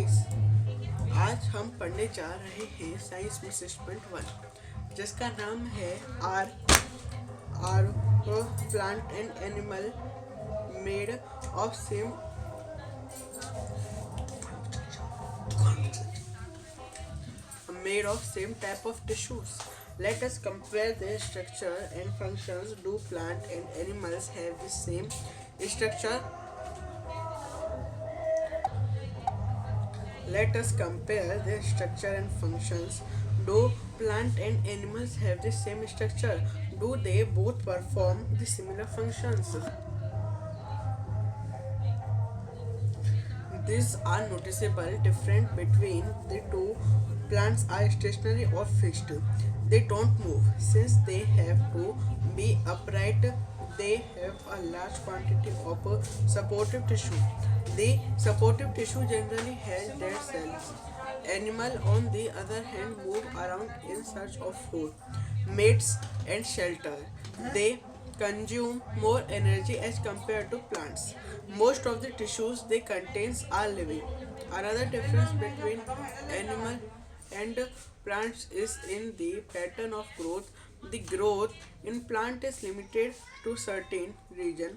Guys, आज हम पढ़ने जा रहे हैं साइंस में सेगमेंट 1 जिसका नाम है are are plant and animal made of same type of tissues. Let us compare their structure and functions. Do plant and animals have the same structure? Let us compare their structure and functions. Do plant and animals have the same structure? Do they both perform the similar functions? These are noticeable difference between the two. Plants are stationary or fixed. They don't move. Since they have to be upright, they have a large quantity of supportive tissue. The supportive tissue generally has dead cells. Animals, on the other hand, move around in search of food, mates, and shelter. They consume more energy as compared to plants. Most of the tissues they contains are living. Another difference between animal and plants is in the pattern of growth. The growth in plant is limited to certain region,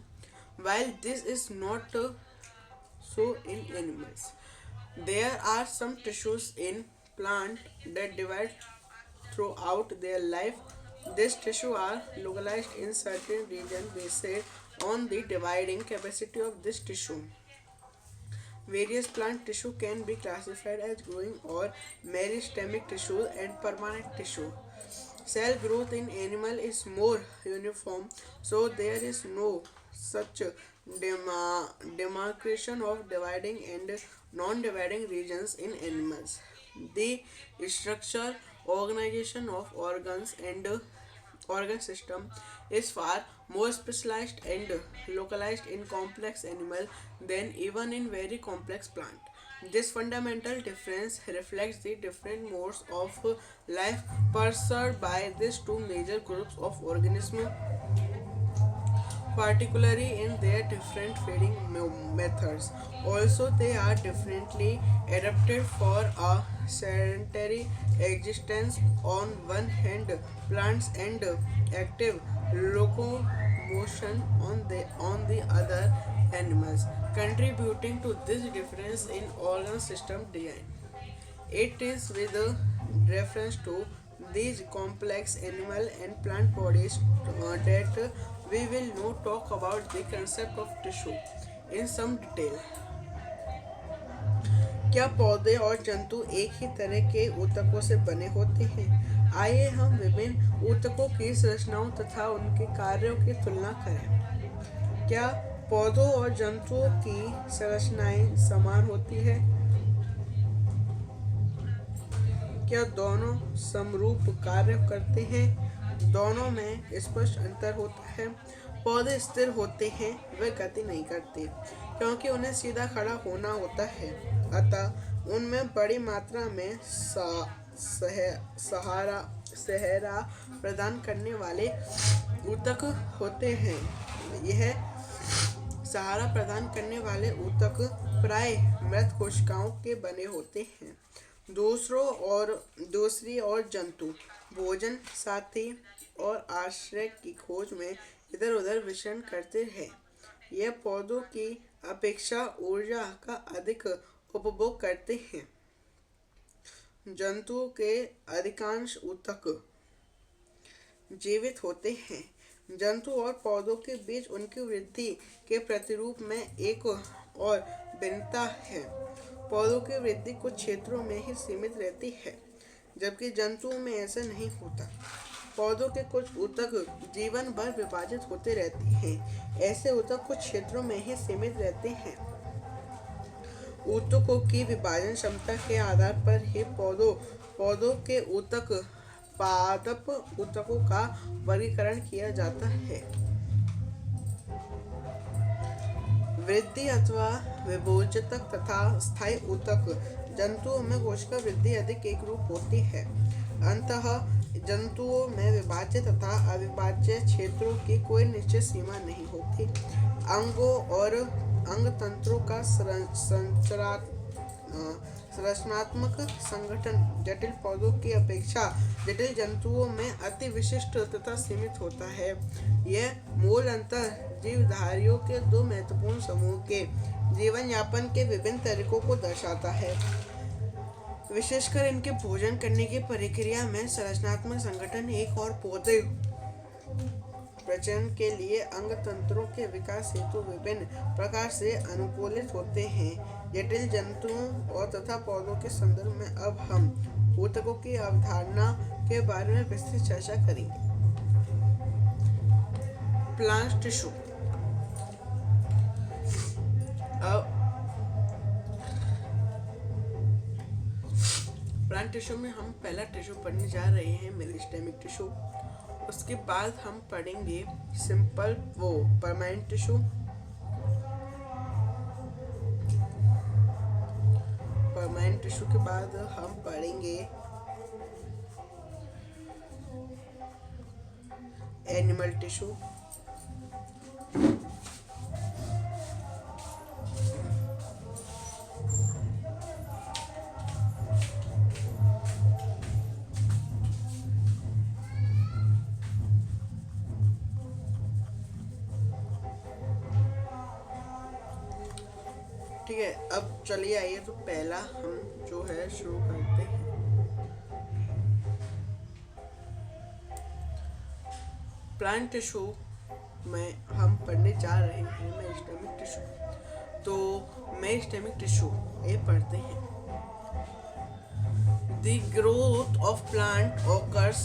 while this is not so in animals. There are some tissues in plant that divide throughout their life. These tissues are localized in certain regions based on the dividing capacity of this tissue. Various plant tissue can be classified as growing or meristemic tissue and permanent tissue. Cell growth in animal is more uniform, so there is no such demarcation of dividing and non-dividing regions in animals. The structure, organization of organs and organ system is far more specialized and localized in complex animal than even in very complex plant. This fundamental difference reflects the different modes of life pursued by these two major groups of organisms, particularly in their different feeding methods. Also, they are differently adapted for a sedentary existence on one hand, plants and active locomotion on the other, animals, contributing to this difference in organ system design. It is with reference to these complex animal and plant bodies that we will now talk about the concept of tissue in some detail. क्या पौधे और जंतु एक ही तरह के ऊतकों से बने होते हैं? आइए हम विभिन्न ऊतकों की संरचनाओं तथा उनके कार्यों की तुलना करें। क्या पौधों और जंतुओं की संरचनाएं समान होती है? क्या दोनों समरूप कार्य करते हैं? दोनों में स्पष्ट अंतर होता है। पौधे स्थिर होते हैं, वे गति नहीं करते क्योंकि उन्हें सीधा खड़ा होना होता है। अतः उनमें बड़ी मात्रा में सहारा प्रदान करने वाले ऊतक होते हैं। यह सहारा प्रदान करने वाले ऊतक प्राय मृत कोशिकाओं के बने होते हैं। दूसरी ओर जंतु भोजन, साथी और आश्रय की खोज में इधर उधर विचरण करते हैं। यह पौधों की अपेक्षा ऊर्जा का अधिक उपभोग करते हैं। जंतुओं के अधिकांश ऊतक जीवित होते हैं। जंतु और पौधों के बीच उनकी वृद्धि के प्रतिरूप में एक और भिन्नता है। पौधों की वृद्धि कुछ क्षेत्रों में ही सीमित रहती है, जबकि जंतुओं में ऐसा नहीं होता। पौधों के कुछ ऊतक जीवन भर विभाजित होते रहते हैं। ऐसे ऊतक कुछ क्षेत्रों में ही सीमित रहते हैं। ऊतकों की विभाजन क्षमता के आधार पर ही पौधों के ऊतक पादप ऊतकों का वर्गीकरण किया जाता है। वृद्धि अथवा विभोजक तथा स्थायी ऊतक। जंतुओं में कोशिका वृद्धि अधिक एकरूप होती है। अंततः जंतुओं में विभाज्य तथा अविभाज्य क्षेत्रों की कोई निश्चित सीमा नहीं होती। अंगों और अंग तंत्रों का संरचनात्मक संगठन जटिल पौधों की अपेक्षा जटिल जंतुओं में अति विशिष्ट तथा सीमित होता है। यह मूल अंतर जीवधारियों के दो महत्वपूर्ण समूह के जीवन यापन के विभिन्न तरीकों को दर्शाता है। विशेषकर इनके भोजन करने की प्रक्रिया में संरचनात्मक संगठन एक और पौधे प्रजनन के लिए अंग तंत्रों के विकास हेतु विभिन्न प्रकार से अनुकूलित होते हैं। जटिल जंतुओं और तथा पौधों के संदर्भ में अब हम ऊतकों की अवधारणा के बारे में विस्तृत चर्चा करेंगे। Plant tissue. अब प्लांट टिश्यू में हम पहला टिश्यू पढ़ने जा रहे हैं मेरिस्टेमिक टिश्यू। उसके बाद हम पढ़ेंगे simple permanent tissue. Permanent tissue के बाद हम पढ़ेंगे एनिमल टिश्यू। ठीक है, अब चलिए आइए तो पहला हम जो है शुरू करते हैं। प्लांट टिश्यू में हम पढ़ने जा रहे हैं मेरिस्टेमिक टिश्यू। तो मेरिस्टेमिक टिश्यू ये पढ़ते हैं। The growth of plant occurs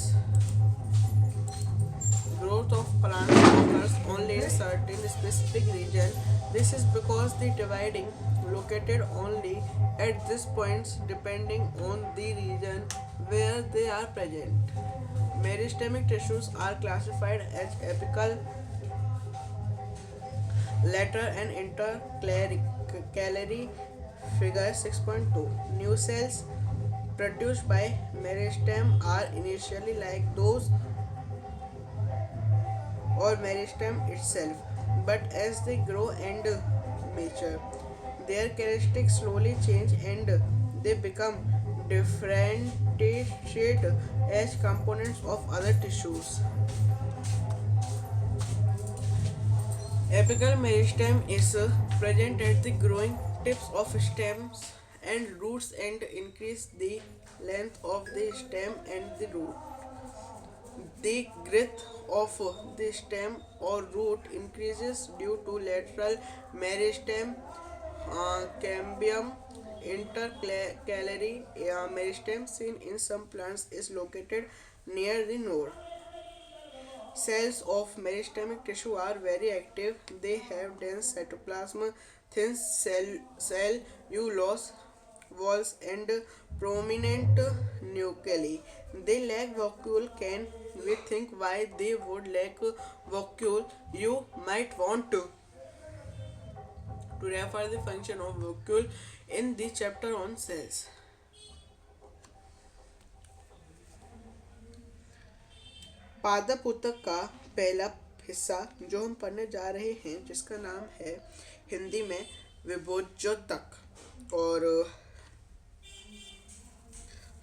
only in certain specific region. This is because the dividing located only at these points depending on the region where they are present. Meristemic tissues are classified as apical, lateral and intercalary. Figure 6.2. New cells produced by meristem are initially like those or meristem itself, but as they grow and mature, their characteristics slowly change and they become differentiated as components of other tissues. Apical meristem is present at the growing tips of stems and roots and increase the length of the stem and the root. The girth of the stem or root increases due to lateral meristem. Cambium intercalary meristem seen in some plants is located near the node. Cells of meristemic tissue are very active. They have dense cytoplasm, thin cellulose walls and prominent nuclei. They lack vacuole. Can we think why they would lack vacuole? You might want to refer the function of vacuole in the chapter on cells. पादप ऊतक का पहला हिस्सा जो हम पढ़ने जा रहे हैं जिसका नाम है हिंदी में विभोज्योतक। और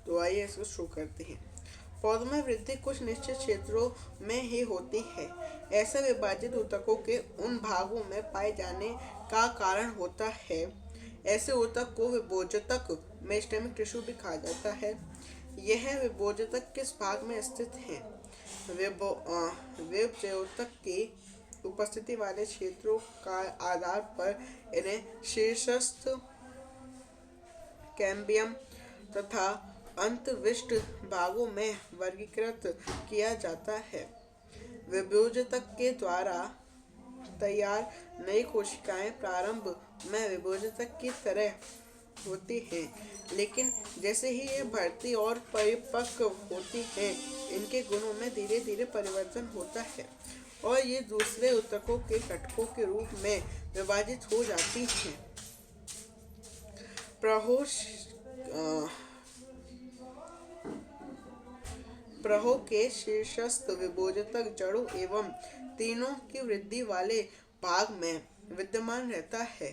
तो आइए इसको शुरू करते हैं। पौधों में वृद्धि कुछ निश्चित क्षेत्रों में ही होती है। ऐसे विभाजित ऊतकों के उन भागों में पाए जाने का कारण होता है। ऐसे ऊतक को विभोज्योतक मेरिस्टेमिक टिश्यू भी कहा जाता है। यह विभोज्योतक किस भाग में स्थित है? विभोज्योतक की उपस्थिति वाले क्षेत्रों का आधार पर इन्हें शीर्षस्थ, कैम्बियम तथा अंतविष्ट भागों में वर्गीकृत किया जाता है। विभोज्योतक के द्वारा तैयार नई कोशिकाएं प्रारंभ में विभोज्योतक की तरह होती हैं, लेकिन जैसे ही ये बढ़ती और परिपक्व होती हैं, इनके गुणों में धीरे धीरे परिवर्तन होता है और ये दूसरे ऊतकों के घटकों के रूप में विभाजित हो जाती हैं। प्रहो के शीर्षस्थ विभोज्योतक जड़ों एवं तीनों की वृद्धि वाले भाग में विद्यमान रहता है।